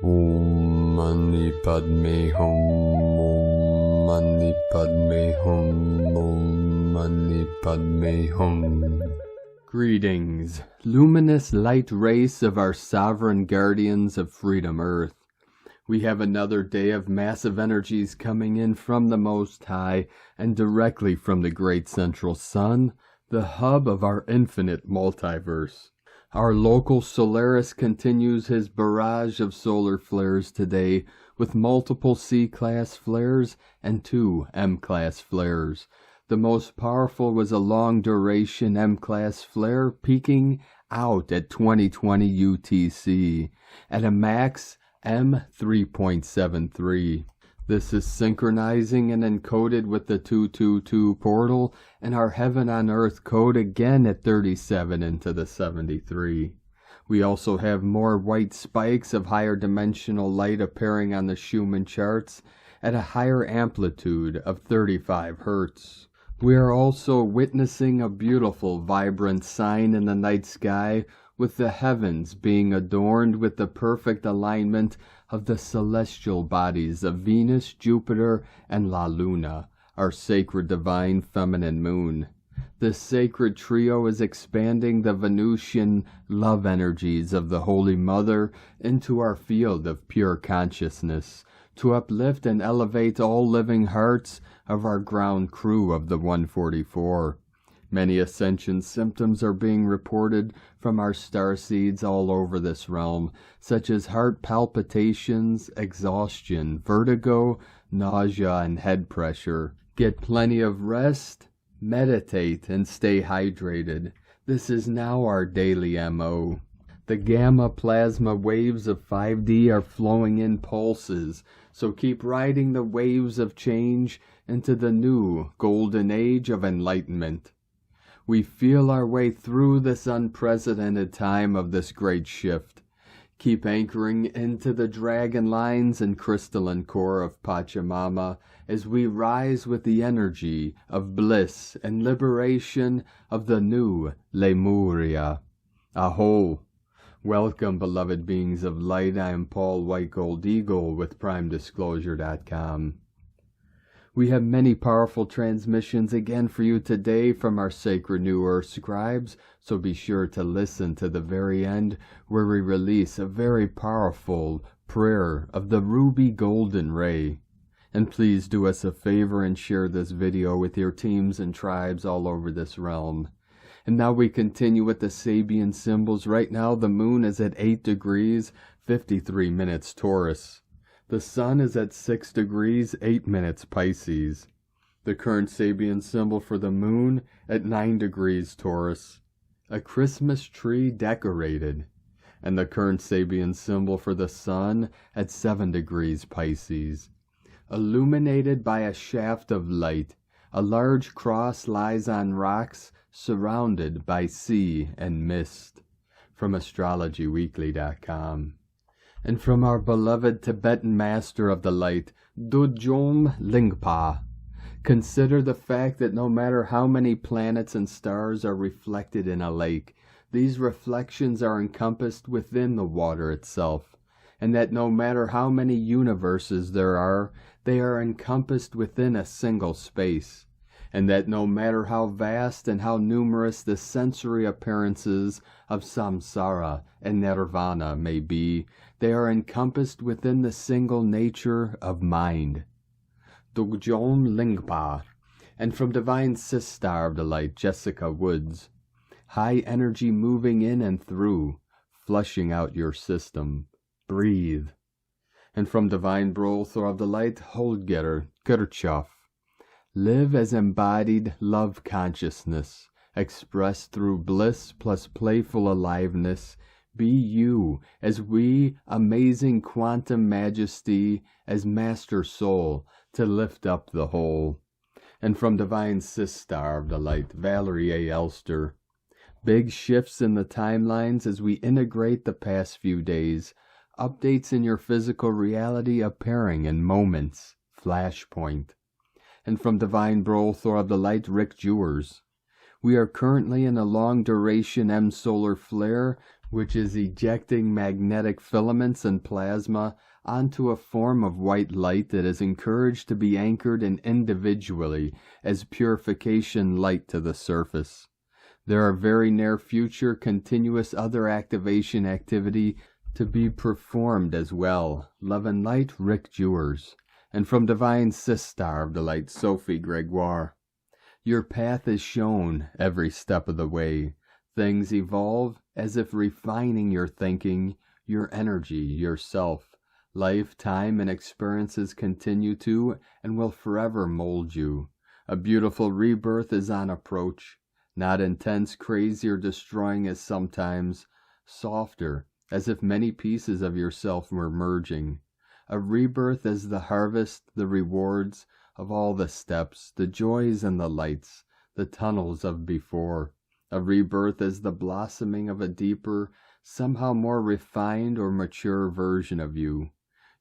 Om Mani Padme Hum, Om Mani Padme Hum, Om Mani Padme Hum. Greetings, luminous light race of our sovereign guardians of Freedom Earth. We have another day of massive energies coming in from the Most High and directly from the great central sun, the hub of our infinite multiverse. Our local Solaris continues his barrage of solar flares today with multiple C-class flares and 2 M-class flares. The most powerful was a long-duration M-class flare peaking out at 2020 UTC at a max M3.73. This is synchronizing and encoded with the 222 portal and our Heaven on Earth code again at 37 into the 73. We also have more white spikes of higher dimensional light appearing on the Schumann charts at a higher amplitude of 35 Hertz. We are also witnessing a beautiful, vibrant sign in the night sky with the heavens being adorned with the perfect alignment of the celestial bodies of Venus, Jupiter, and La Luna, our sacred divine feminine moon. This sacred trio is expanding the Venusian love energies of the Holy Mother into our field of pure consciousness, to uplift and elevate all living hearts of our ground crew of the 144. Many ascension symptoms are being reported from our starseeds all over this realm, such as heart palpitations, exhaustion, vertigo, nausea, and head pressure. Get plenty of rest, meditate, and stay hydrated. This is now our daily MO. The gamma plasma waves of 5D are flowing in pulses, so keep riding the waves of change into the new golden age of enlightenment. We feel our way through this unprecedented time of this great shift. Keep anchoring into the dragon lines and crystalline core of Pachamama as we rise with the energy of bliss and liberation of the new Lemuria. Aho! Welcome, beloved beings of light. I am Paul White Gold Eagle with PrimeDisclosure.com. We have many powerful transmissions again for you today from our sacred New Earth scribes, so be sure to listen to the very end where we release a very powerful prayer of the ruby golden ray. And please do us a favor and share this video with your teams and tribes all over this realm. And now we continue with the Sabian symbols. Right now the moon is at 8 degrees, 53 minutes Taurus. The sun is at 6 degrees, 8 minutes Pisces. The current Sabian symbol for the moon at 9 degrees Taurus. A Christmas tree decorated. And the current Sabian symbol for the sun at 7 degrees Pisces. Illuminated by a shaft of light, a large cross lies on rocks surrounded by sea and mist. From astrologyweekly.com. And from our beloved Tibetan master of the light, Dojom Lingpa. Consider the fact that no matter how many planets and stars are reflected in a lake, these reflections are encompassed within the water itself, and that no matter how many universes there are, they are encompassed within a single space, and that no matter how vast and how numerous the sensory appearances of samsara and nirvana may be, they are encompassed within the single nature of mind. Dogjom Lingpa. And from Divine Sistar of the Light, Jessica Woods. High energy moving in and through, flushing out your system. Breathe. And from Divine Brothor of the Light, Holger Kirchhoff. Live as embodied love consciousness, expressed through bliss plus playful aliveness. Be you, as we, amazing quantum majesty, as master soul, to lift up the whole. And from Divine Sistar of the Light, Valerie A. Elster. Big shifts in the timelines as we integrate the past few days. Updates in your physical reality appearing in moments. Flashpoint. And from Divine Brothor of the Light, Rick Jewers. We are currently in a long-duration M-solar flare which is ejecting magnetic filaments and plasma onto a form of white light that is encouraged to be anchored in individually as purification light to the surface. There are very near future continuous other activation activity to be performed as well. Love and light, Rick Jewers. And from Divine Sister of the Light, Sophie Gregoire. Your path is shown every step of the way. Things evolve as if refining your thinking, your energy, yourself. Life, time, and experiences continue to and will forever mold you. A beautiful rebirth is on approach. Not intense, crazy, or destroying as sometimes. Softer, as if many pieces of yourself were merging. A rebirth as the harvest, the rewards of all the steps, the joys and the lights, the tunnels of before. A rebirth as the blossoming of a deeper, somehow more refined or mature version of you.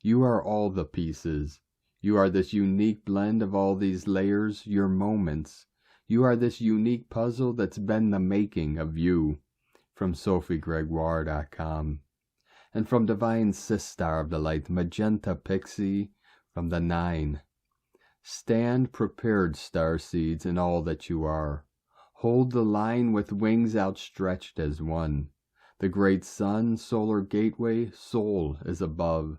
You are all the pieces. You are this unique blend of all these layers, your moments. You are this unique puzzle that's been the making of you. From SophieGregoire.com. And from Divine Sister of the Light, Magenta Pixie, from the 9. Stand prepared, starseeds, in all that you are. Hold the line with wings outstretched as one. The great sun, solar gateway, soul is above.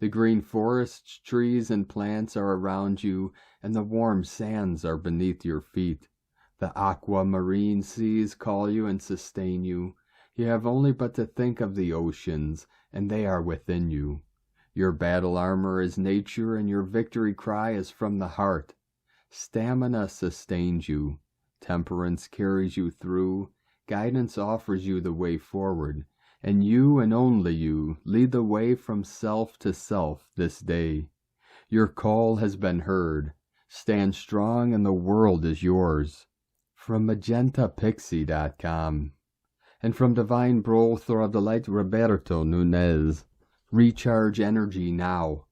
The green forests, trees, and plants are around you, and the warm sands are beneath your feet. The aquamarine seas call you and sustain you. You have only but to think of the oceans, and they are within you. Your battle armor is nature, and your victory cry is from the heart. Stamina sustains you. Temperance carries you through. Guidance offers you the way forward. And you, and only you, lead the way from self to self this day. Your call has been heard. Stand strong, and the world is yours. From MagentaPixie.com. And from Divine Brother of the Light, Roberto Nunez. Recharge energy now.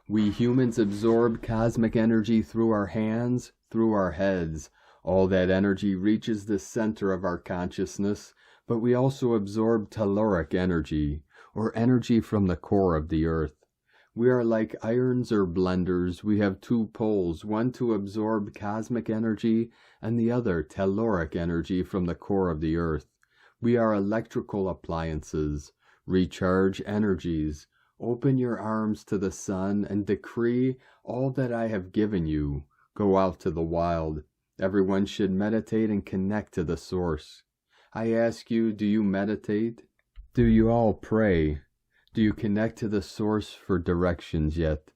We humans absorb cosmic energy through our hands, through our heads. All that energy reaches the center of our consciousness, but we also absorb telluric energy, or energy from the core of the earth. We are like irons or blenders. We have two poles, one to absorb cosmic energy, and the other telluric energy from the core of the earth. We are electrical appliances. Recharge energies. Open your arms to the sun and decree all that I have given you. Go out to the wild. Everyone should meditate and connect to the source. I ask you, do you meditate? Do you all pray? Do you connect to the source for directions yet?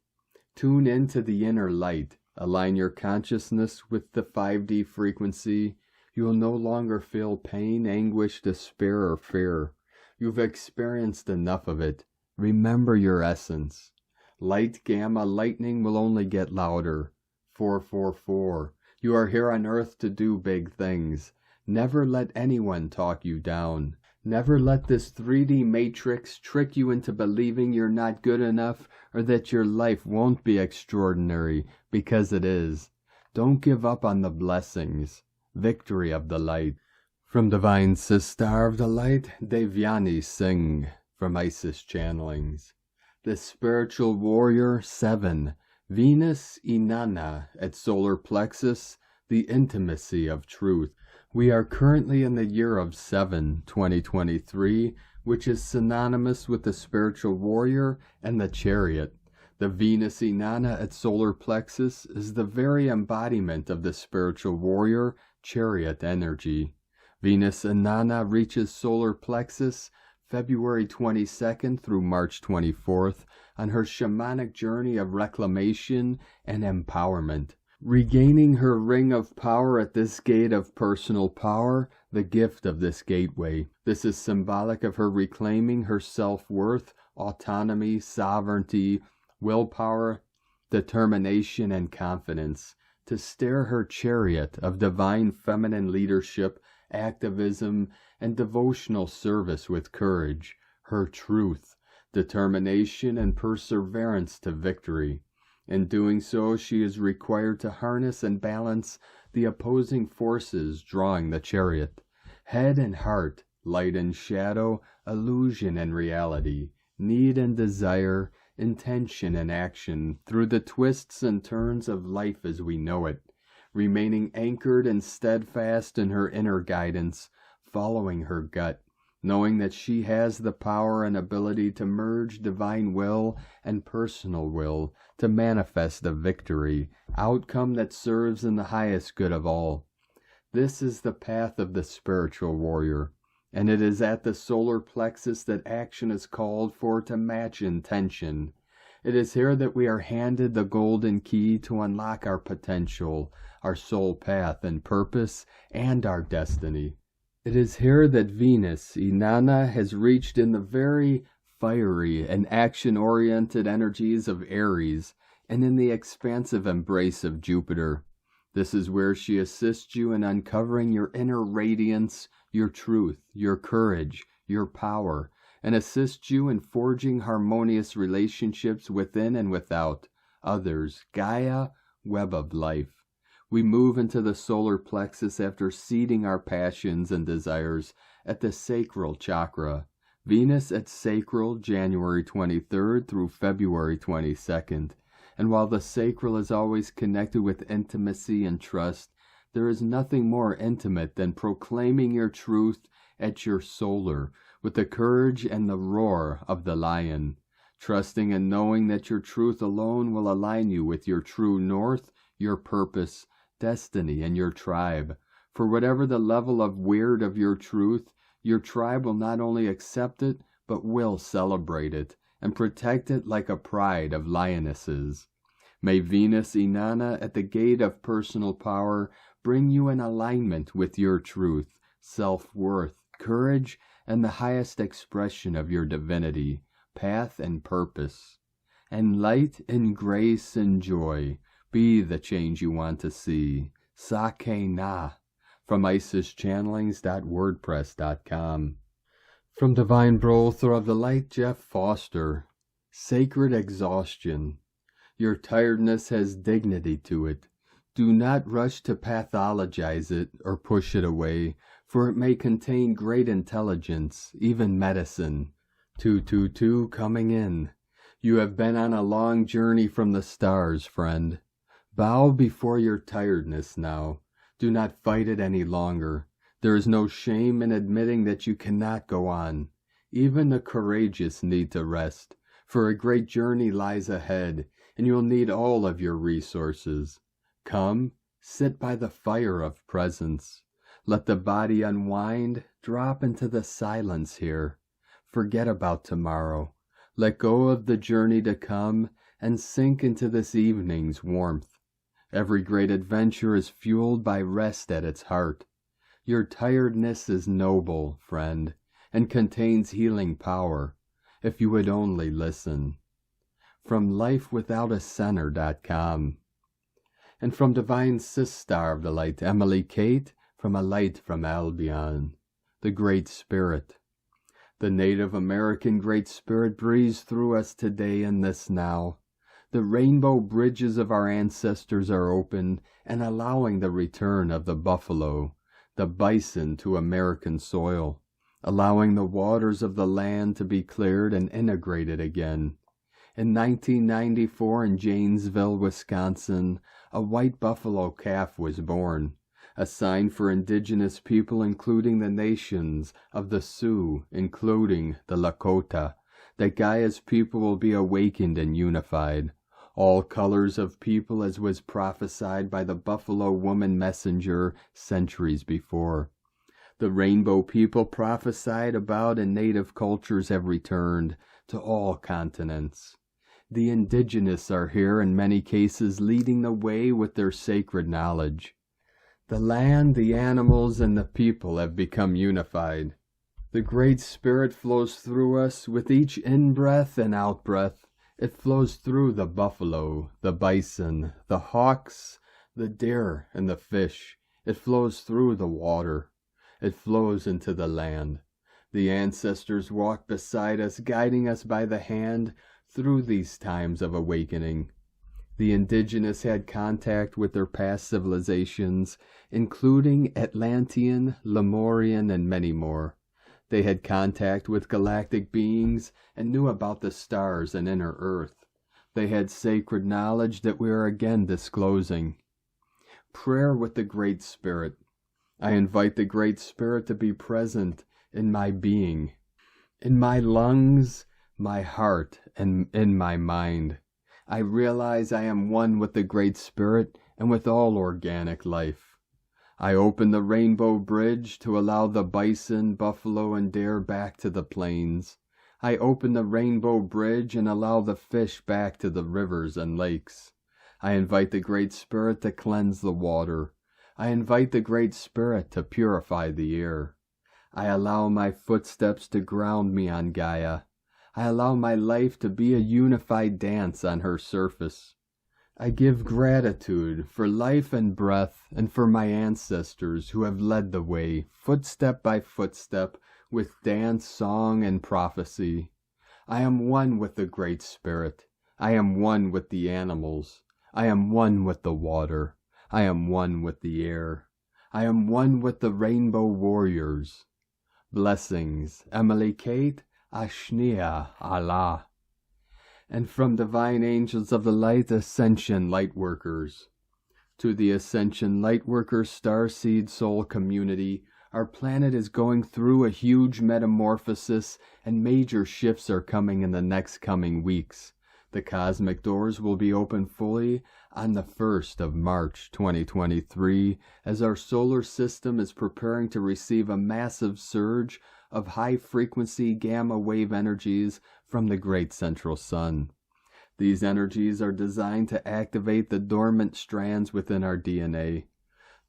Tune into the inner light. Align your consciousness with the 5D frequency. You will no longer feel pain, anguish, despair, or fear. You've experienced enough of it. Remember your essence. Light gamma lightning will only get louder. 444. You are here on earth to do big things. Never let anyone talk you down. Never let this 3D matrix trick you into believing you're not good enough or that your life won't be extraordinary, because it is. Don't give up on the blessings. Victory of the Light. From Divine Sister of the Light, Devyani Singh, from Isis Channelings. The Spiritual Warrior 7, Venus Inanna at Solar Plexus, the Intimacy of Truth. We are currently in the year of 7, 2023, which is synonymous with the Spiritual Warrior and the Chariot. The Venus Inanna at Solar Plexus is the very embodiment of the Spiritual Warrior Chariot energy. Venus Inanna reaches Solar Plexus February 22nd through March 24th on her shamanic journey of reclamation and empowerment. Regaining her ring of power at this gate of personal power, the gift of this gateway. This is symbolic of her reclaiming her self-worth, autonomy, sovereignty, willpower, determination, and confidence, to steer her chariot of divine feminine leadership, activism, and devotional service with courage, her truth, determination, and perseverance to victory. In doing so, she is required to harness and balance the opposing forces drawing the chariot. Head and heart, light and shadow, illusion and reality, need and desire, intention and action, through the twists and turns of life as we know it, remaining anchored and steadfast in her inner guidance, following her gut, knowing that she has the power and ability to merge divine will and personal will to manifest a victory, outcome that serves in the highest good of all. This is the path of the spiritual warrior, and it is at the solar plexus that action is called for to match intention. It is here that we are handed the golden key to unlock our potential, our soul path and purpose, and our destiny. It is here that Venus, Inanna, has reached in the very fiery and action-oriented energies of Aries and in the expansive embrace of Jupiter. This is where she assists you in uncovering your inner radiance, your truth, your courage, your power, and assists you in forging harmonious relationships within and without others. Gaia, web of life. We move into the solar plexus after seeding our passions and desires at the sacral chakra. Venus at sacral, January 23rd through February 22nd. And while the sacral is always connected with intimacy and trust, there is nothing more intimate than proclaiming your truth at your solar, with the courage and the roar of the lion, trusting and knowing that your truth alone will align you with your true north, your purpose, destiny, and your tribe. For whatever the level of weird of your truth, your tribe will not only accept it, but will celebrate it and protect it like a pride of lionesses. May Venus Inanna at the gate of personal power bring you in alignment with your truth, self-worth, courage, and the highest expression of your divinity, path and purpose. And light and grace and joy be the change you want to see. Sake Na, from IsisChannelings.wordpress.com. From Divine Brother of the Light, Jeff Foster. Sacred exhaustion. Your tiredness has dignity to it. Do not rush to pathologize it or push it away, for it may contain great intelligence, even medicine. 222 coming in. You have been on a long journey from the stars, friend. Bow before your tiredness now. Do not fight it any longer. There is no shame in admitting that you cannot go on. Even the courageous need to rest, for a great journey lies ahead, and you will need all of your resources. Come, sit by the fire of presence. Let the body unwind, drop into the silence here. Forget about tomorrow. Let go of the journey to come, and sink into this evening's warmth. Every great adventure is fueled by rest at its heart. Your tiredness is noble, friend, and contains healing power, if you would only listen. From LifeWithoutACenter.com. And from Divine Sister of the Light, Emily Kate, from A Light from Albion, the Great Spirit. The Native American Great Spirit breathes through us today in this now. The rainbow bridges of our ancestors are open and allowing the return of the buffalo, the bison to American soil, allowing the waters of the land to be cleared and integrated again. In 1994 in Janesville, Wisconsin, a white buffalo calf was born, a sign for indigenous people including the nations of the Sioux, including the Lakota, that Gaia's people will be awakened and unified. All colors of people as was prophesied by the Buffalo Woman messenger centuries before. The rainbow people prophesied about in native cultures have returned to all continents. The indigenous are here in many cases leading the way with their sacred knowledge. The land, the animals, and the people have become unified. The Great Spirit flows through us with each in-breath and out-breath. It flows through the buffalo, the bison, the hawks, the deer, and the fish. It flows through the water. It flows into the land. The ancestors walk beside us, guiding us by the hand through these times of awakening. The indigenous had contact with their past civilizations, including Atlantean, Lemurian, and many more. They had contact with galactic beings and knew about the stars and inner earth. They had sacred knowledge that we are again disclosing. Prayer with the Great Spirit. I invite the Great Spirit to be present in my being, in my lungs, my heart, and in my mind. I realize I am one with the Great Spirit and with all organic life. I open the rainbow bridge to allow the bison, buffalo, and deer back to the plains. I open the rainbow bridge and allow the fish back to the rivers and lakes. I invite the Great Spirit to cleanse the water. I invite the Great Spirit to purify the air. I allow my footsteps to ground me on Gaia. I allow my life to be a unified dance on her surface. I give gratitude for life and breath and for my ancestors who have led the way, footstep by footstep, with dance, song, and prophecy. I am one with the Great Spirit. I am one with the animals. I am one with the water. I am one with the air. I am one with the rainbow warriors. Blessings, Emily Kate, Ashnia Allah. And from divine angels of the light, Ascension Lightworkers. To the Ascension Lightworkers Starseed Soul community, our planet is going through a huge metamorphosis and major shifts are coming in the next coming weeks. The cosmic doors will be open fully on the 1st of March 2023 as our solar system is preparing to receive a massive surge of high-frequency gamma wave energies from the great central sun. These energies are designed to activate the dormant strands within our DNA.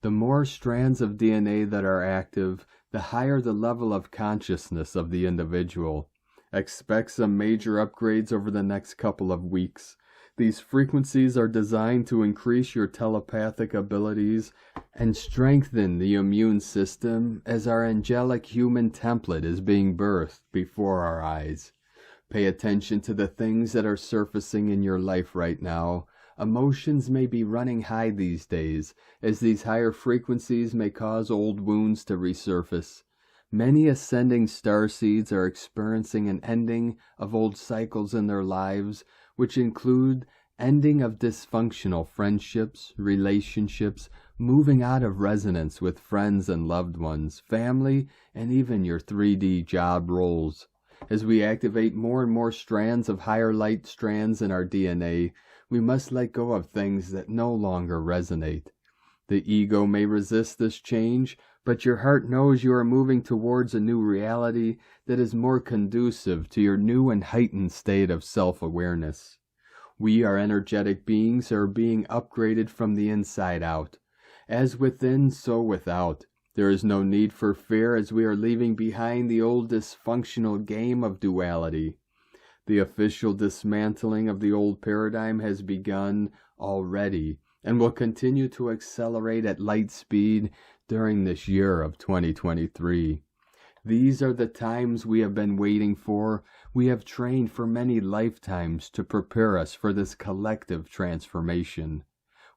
The more strands of DNA that are active, the higher the level of consciousness of the individual. Expect some major upgrades over the next couple of weeks. These frequencies are designed to increase your telepathic abilities and strengthen the immune system as our angelic human template is being birthed before our eyes. Pay attention to the things that are surfacing in your life right now. Emotions may be running high these days, as these higher frequencies may cause old wounds to resurface. Many ascending starseeds are experiencing an ending of old cycles in their lives, which include ending of dysfunctional friendships, relationships, moving out of resonance with friends and loved ones, family, and even your 3D job roles. As we activate more and more strands of higher light strands in our DNA, we must let go of things that no longer resonate. The ego may resist this change, but your heart knows you are moving towards a new reality that is more conducive to your new and heightened state of self-awareness. We are energetic beings who are being upgraded from the inside out. As within, so without. There is no need for fear as we are leaving behind the old dysfunctional game of duality. The official dismantling of the old paradigm has begun already and will continue to accelerate at light speed during this year of 2023. These are the times we have been waiting for. We have trained for many lifetimes to prepare us for this collective transformation.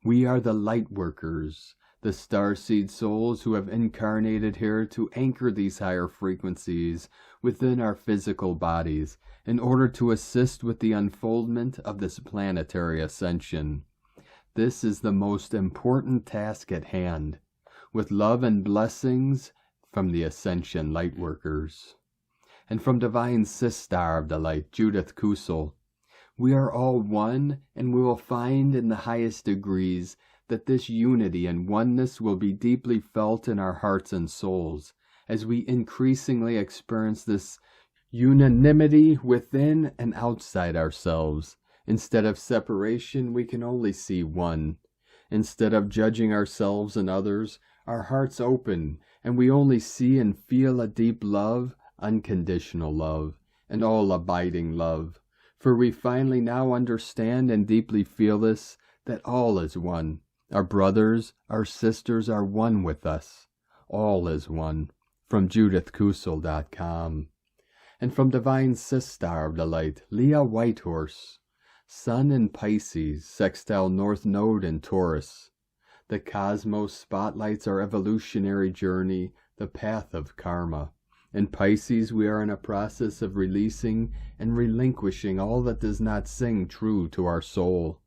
We are the light workers, the starseed souls who have incarnated here to anchor these higher frequencies within our physical bodies in order to assist with the unfoldment of this planetary ascension. This is the most important task at hand. With love and blessings from the Ascension Lightworkers. And from Divine Sister of the Light, Judith Kusel, we are all one, and we will find in the highest degrees that this unity and oneness will be deeply felt in our hearts and souls, as we increasingly experience this unanimity within and outside ourselves. Instead of separation, we can only see one. Instead of judging ourselves and others, our hearts open, and we only see and feel a deep love, unconditional love, and all-abiding love. For we finally now understand and deeply feel this, that all is one. Our brothers, our sisters are one with us. All is one. From JudithKusel.com. And from Divine Sister of the Light, Leah Whitehorse. Sun in Pisces, sextile North Node in Taurus. The cosmos spotlights our evolutionary journey, the path of karma. In Pisces, we are in a process of releasing and relinquishing all that does not sing true to our soul.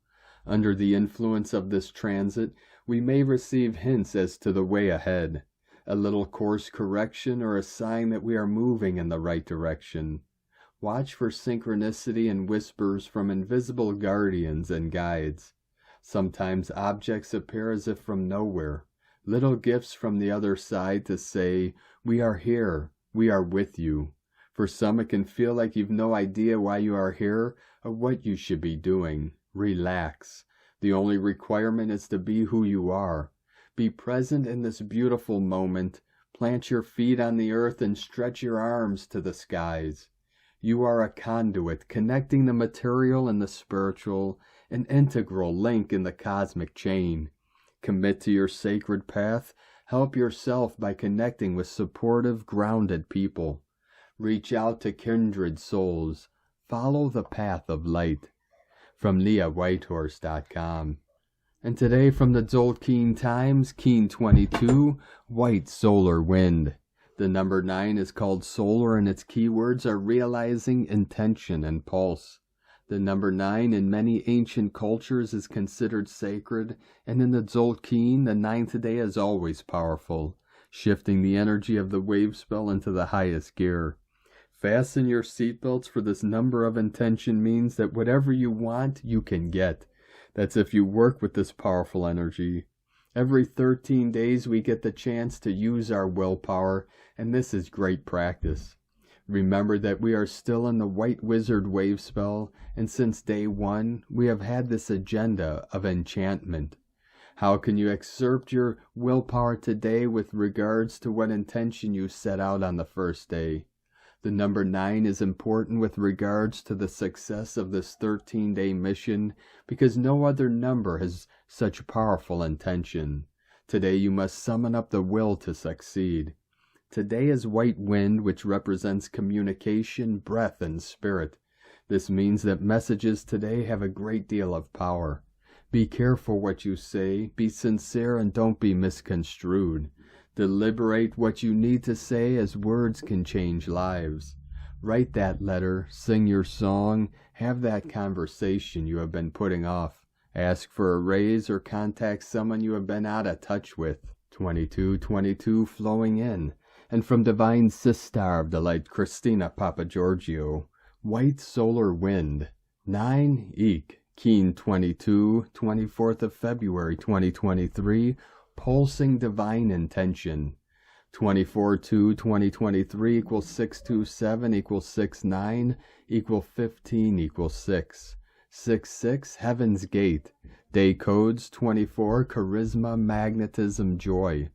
Under the influence of this transit, we may receive hints as to the way ahead, a little course correction or a sign that we are moving in the right direction. Watch for synchronicity and whispers from invisible guardians and guides. Sometimes objects appear as if from nowhere, little gifts from the other side to say, "We are here, we are with you." For some, it can feel like you've no idea why you are here or what you should be doing. Relax. The only requirement is to be who you are. Be present in this beautiful moment. Plant your feet on the earth and stretch your arms to the skies. You are a conduit connecting the material and the spiritual, an integral link in the cosmic chain. Commit to your sacred path. Help yourself by connecting with supportive, grounded people. Reach out to kindred souls. Follow the path of light. From LeahWhitehorse.com. And today from the Tzolk'in Times, Keen 22, White Solar Wind. The number 9 is called solar, and its keywords are realizing, intention, and pulse. The number 9 in many ancient cultures is considered sacred, and in the Tzolk'in, the 9th day is always powerful, shifting the energy of the wave spell into the highest gear. Fasten your seatbelts, for this number of intention means that whatever you want, you can get. That's if you work with this powerful energy. Every 13 days we get the chance to use our willpower, and this is great practice. Remember that we are still in the White Wizard wave spell, and since day 1, we have had this agenda of enchantment. How can you exert your willpower today with regards to what intention you set out on the first day? The number 9 is important with regards to the success of this 13-day mission because no other number has such powerful intention. Today you must summon up the will to succeed. Today is white wind, which represents communication, breath, and spirit. This means that messages today have a great deal of power. Be careful what you say, be sincere, and don't be misconstrued. Deliberate what you need to say, as words can change lives. Write that letter, sing your song, have that conversation you have been putting off. Ask for a raise or contact someone you have been out of touch with. 2222 flowing in. And from Divine Sister of the Light, Christina Papagiorgio, White Solar Wind. 9 Eek, Keen 22, 24th of February 2023, Pulsing Divine Intention. 24/2/2023 equals 627 equals 69 equal 15 equals 6. 66 Heaven's Gate. Day codes 24 Charisma, Magnetism, Joy.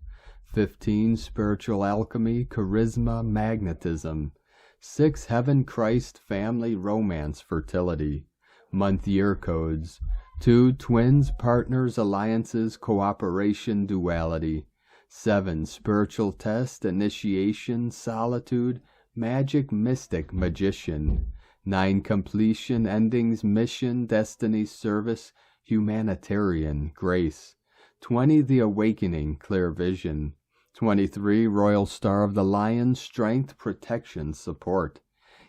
15 Spiritual Alchemy, Charisma, Magnetism. 6 Heaven, Christ, Family, Romance, Fertility. Month year codes 2 Twins, Partners, Alliances, Cooperation, Duality. 7 Spiritual Test, Initiation, Solitude, Magic, Mystic, Magician. 9 Completion, Endings, Mission, Destiny, Service, Humanitarian, Grace. 20 The Awakening, Clear Vision. 23 Royal Star of the Lion, Strength, Protection, Support.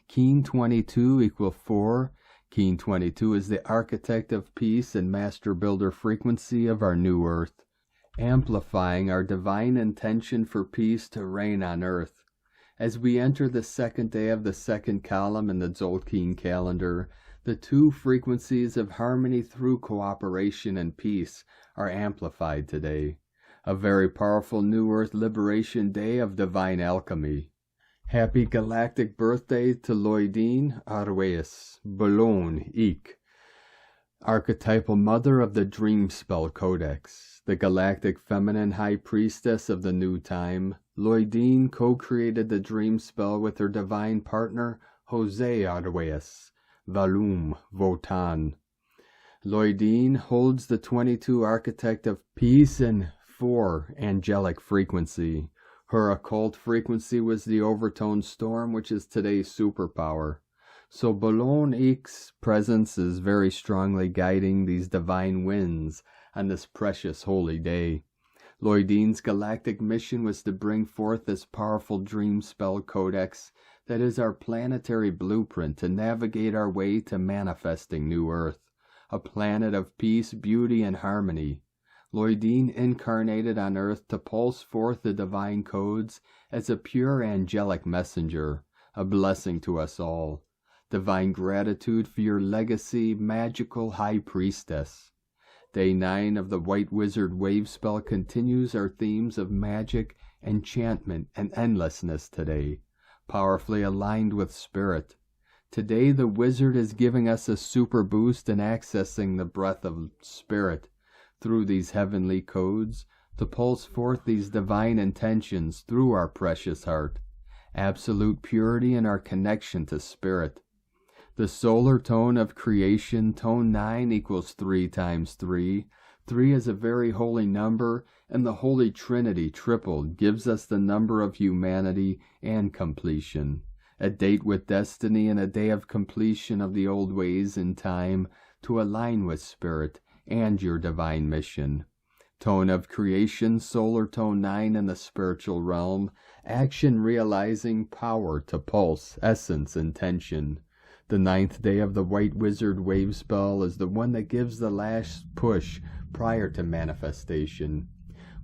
Keen 22 equal 4. Keen 22 is the architect of peace and master builder frequency of our new earth, amplifying our divine intention for peace to reign on earth. As we enter the second day of the second column in the Tzolk'in calendar, the two frequencies of harmony through cooperation and peace are amplified today. A very powerful New Earth Liberation Day of divine alchemy. Happy galactic birthday to Loidine Arweis, Boulogne, Eek, archetypal mother of the Dream Spell Codex, the galactic feminine high priestess of the new time. Loidine co-created the Dream Spell with her divine partner, Jose Arweis, Valum, Votan. Loidine holds the 22 architect of peace and 4 angelic frequency. Her occult frequency was the overtone storm, which is today's superpower. So Boulogne-Eek's presence is very strongly guiding these divine winds on this precious holy day. Lloydine's galactic mission was to bring forth this powerful dream spell codex that is our planetary blueprint to navigate our way to manifesting New Earth, a planet of peace, beauty, and harmony. Lloydine incarnated on Earth to pulse forth the divine codes as a pure angelic messenger, a blessing to us all. Divine gratitude for your legacy, magical high priestess. Day 9 of the White Wizard Wave Spell continues our themes of magic, enchantment, and endlessness today, powerfully aligned with spirit. Today the wizard is giving us a super boost in accessing the breath of spirit through these heavenly codes to pulse forth these divine intentions through our precious heart, absolute purity in our connection to spirit. The solar tone of creation, tone 9 equals 3 times 3. 3 is a very holy number, and the Holy Trinity tripled gives us the number of humanity and completion, a date with destiny and a day of completion of the old ways in time to align with spirit and your divine mission. Tone of creation, solar tone 9 in the spiritual realm, action realizing power to pulse, essence, intention. The 9th day of the White Wizard Wave Spell is the one that gives the last push prior to manifestation.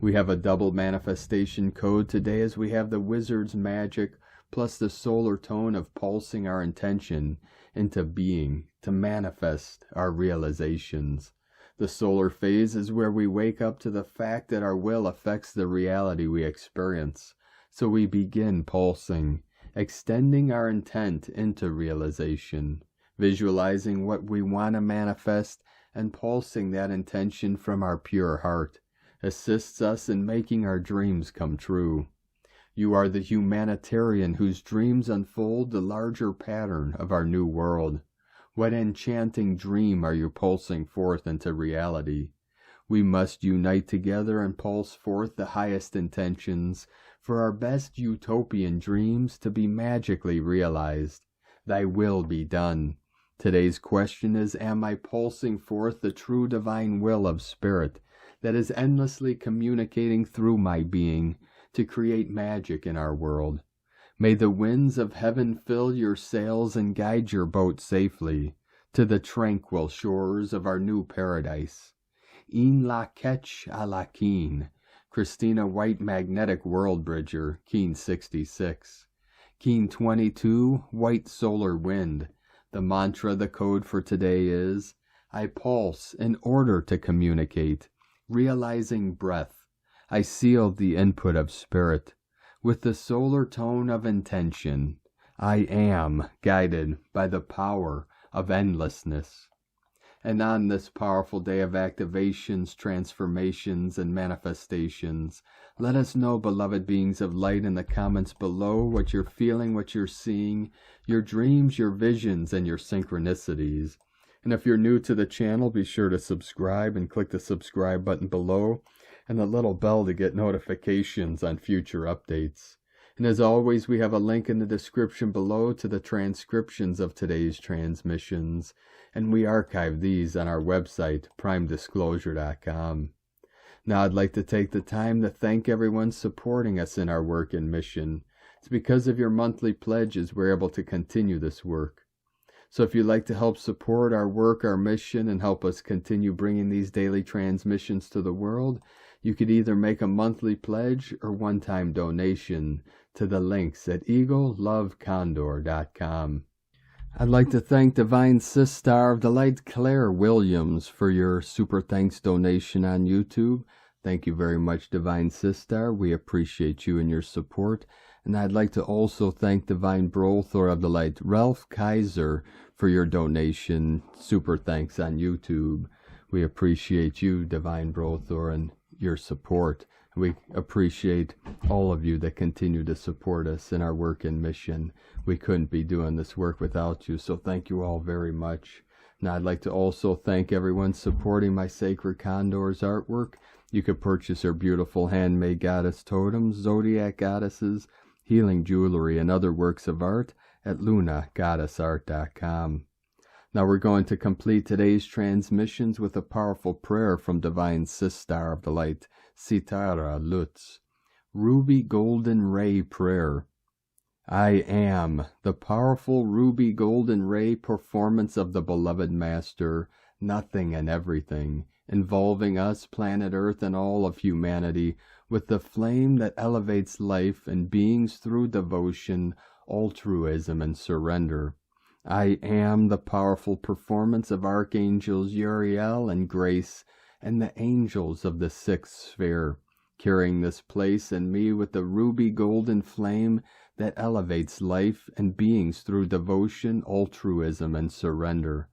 We have a double manifestation code today as we have the Wizard's magic plus the solar tone of pulsing our intention into being to manifest our realizations. The solar phase is where we wake up to the fact that our will affects the reality we experience. So we begin pulsing, extending our intent into realization, visualizing what we want to manifest and pulsing that intention from our pure heart, assists us in making our dreams come true. You are the humanitarian whose dreams unfold the larger pattern of our new world. What enchanting dream are you pulsing forth into reality? We must unite together and pulse forth the highest intentions for our best utopian dreams to be magically realized. Thy will be done. Today's question is, am I pulsing forth the true divine will of spirit that is endlessly communicating through my being to create magic in our world? May the winds of heaven fill your sails and guide your boat safely to the tranquil shores of our new paradise. In la ketch a la keen. Christina White Magnetic World Bridger, Keen 66. Keen 22, White Solar Wind. The mantra, the code for today is, I pulse in order to communicate, realizing breath. I seal the input of spirit with the solar tone of intention. I am guided by the power of endlessness. And on this powerful day of activations, transformations, and manifestations, let us know, beloved beings of light, in the comments below what you're feeling, what you're seeing, your dreams, your visions, and your synchronicities. And if you're new to the channel, be sure to subscribe and click the subscribe button below and the little bell to get notifications on future updates. And as always, we have a link in the description below to the transcriptions of today's transmissions, and we archive these on our website, primedisclosure.com. Now I'd like to take the time to thank everyone supporting us in our work and mission. It's because of your monthly pledges we're able to continue this work. So if you'd like to help support our work, our mission, and help us continue bringing these daily transmissions to the world, you could either make a monthly pledge or one-time donation to the links at eaglelovecondor.com. I'd like to thank Divine Sister of the Light, Claire Williams, for your super thanks donation on YouTube. Thank you very much, Divine Sister. We appreciate you and your support. And I'd like to also thank Divine Brother of the Light, Ralph Kaiser, for your donation. Super thanks on YouTube. We appreciate you, Divine Brother, and your support. We appreciate all of you that continue to support us in our work and mission. We couldn't be doing this work without you, so thank you all very much. Now I'd like to also thank everyone supporting my Sacred Condor's artwork. You could purchase her beautiful handmade goddess totems, zodiac goddesses, healing jewelry, and other works of art at lunagoddessart.com. Now we're going to complete today's transmissions with a powerful prayer from Divine Sistar of the Light, Sitara Lutz. Ruby Golden Ray Prayer. I am the powerful ruby golden ray performance of the beloved Master, nothing and everything, involving us, planet Earth, and all of humanity, with the flame that elevates life and beings through devotion, altruism, and surrender. I am the powerful performance of Archangels Uriel and Grace and the angels of the sixth sphere, carrying this place and me with the ruby golden flame that elevates life and beings through devotion, altruism, and surrender.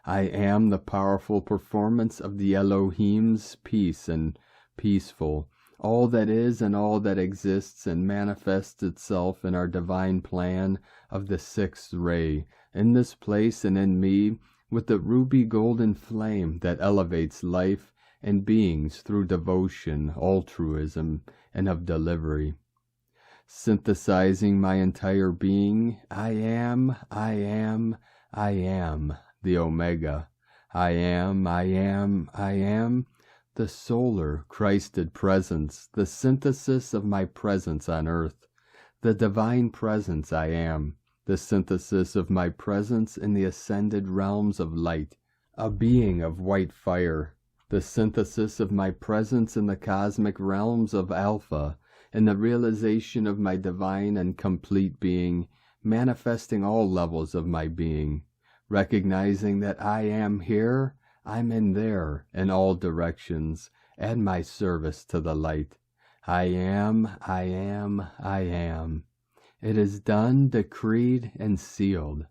I am the powerful performance of the Elohim's peace and peaceful, all that is and all that exists and manifests itself in our divine plan of the sixth ray, in this place and in me, with the ruby golden flame that elevates life and beings through devotion, altruism, and of delivery. Synthesizing my entire being, I am the Omega. I am the solar Christed presence, the synthesis of my presence on earth, the divine presence I am, the synthesis of my presence in the ascended realms of light, a being of white fire, the synthesis of my presence in the cosmic realms of Alpha, and the realization of my divine and complete being, manifesting all levels of my being, recognizing that I am here, I'm in there, in all directions, at my service to the light. I am. It is done, decreed, and sealed.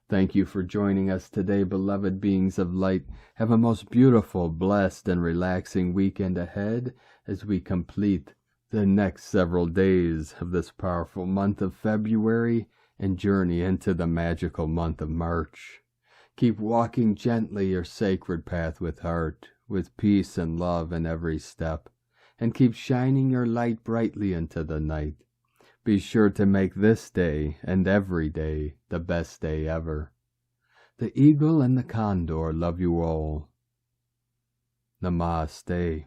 Thank you for joining us today, beloved beings of light. Have a most beautiful, blessed, and relaxing weekend ahead as we complete the next several days of this powerful month of February and journey into the magical month of March. Keep walking gently your sacred path with heart, with peace and love in every step, and keep shining your light brightly into the night. Be sure to make this day and every day the best day ever. The eagle and the condor love you all. Namaste.